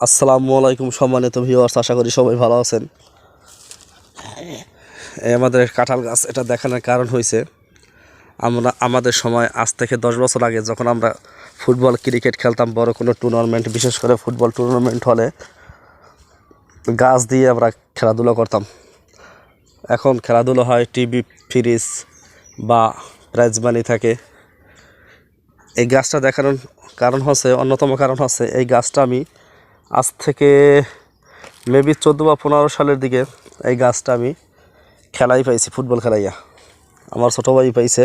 আসসালামু আলাইকুম সম্মানিত ভিউয়ার্স, আশা করি সবাই ভালো আছেন। এই আমাদের কাঁঠাল গাছ, এটা দেখানোর কারণ হয়েছে আমাদের সময় আজ থেকে 10 বছর আগে যখন আমরা ফুটবল ক্রিকেট খেলতাম, বড় কোনো টুর্নামেন্ট, বিশেষ করে ফুটবল টুর্নামেন্ট হলে গাছ দিয়ে আমরা খেলাধুলা করতাম। এখন খেলাধুলো হয় টিভি, ফ্রিজ বা প্রাইজ মানি থাকে। এই গাছটা দেখানোর কারণ হচ্ছে, অন্যতম কারণ হচ্ছে, এই গাছটা আমি আজ থেকে মেবি 14 বা 15 সালের দিকে এই গাছটা আমি খেলাই পাইছি, ফুটবল খেলাইয়া। আমার ছোটো ভাই পাইছে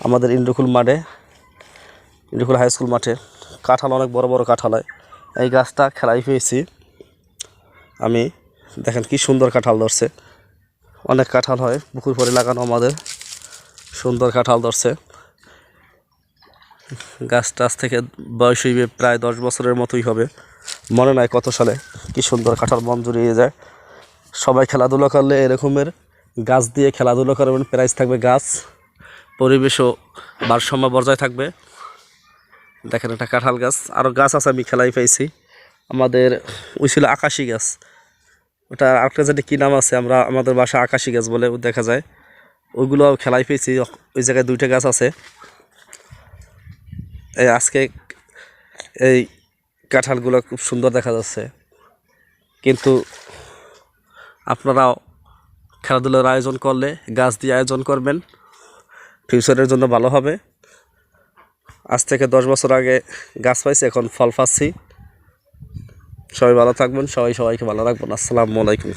আমাদের ইন্দ্রকুল মাঠে, ইন্দ্রকুল হাই স্কুল মাঠে। কাঁঠাল, অনেক বড় বড় কাঁঠাল হয়। এই গাছটা খেলাই পেয়েছি আমি। দেখেন কি সুন্দর কাঁঠাল ধরছে, অনেক কাঁঠাল হয়, পুকুর পরে লাগানো আমাদের, সুন্দর কাঁঠাল ধরছে। গাছটা আজ থেকে বয়স হইবে প্রায় 10 বছরের মতোই হবে, মনে নাই কত সালে। কি সুন্দর কাঁঠাল, মন জুড়িয়ে যায়। সবাই খেলাধুলা করলে এরকমের গাছ দিয়ে খেলাধুলা করবেন, প্রাইজ থাকবে গাছ, পরিবেশও ভারসাম্য বজায় থাকবে। দেখেন একটা কাঁঠাল গাছ, আরও গাছ আছে আমি খেলাই পাইছি। আমাদের ওই ছিল আকাশি গাছ, ওটা আরেকটা জানি কী নাম আছে, আমরা আমাদের বাসা আকাশি গাছ বলে দেখা যায়। ওইগুলো খেলাই পেয়েছি। ওই জায়গায় 2টা গাছ আছে। এই আজকে এই কাঁঠালগুলো খুব সুন্দর দেখা যাচ্ছে, কিন্তু আপনারাও খেলাধুলার আয়োজন করলে গাছ দিয়ে আয়োজন করবেন, ফিউচারের জন্য ভালো হবে। আজ থেকে 10 বছর আগে গাছ পাইছি, এখন ফল পাচ্ছি। সবাই ভালো থাকবেন, সবাইকে ভালো রাখবেন। আসসালামু আলাইকুম।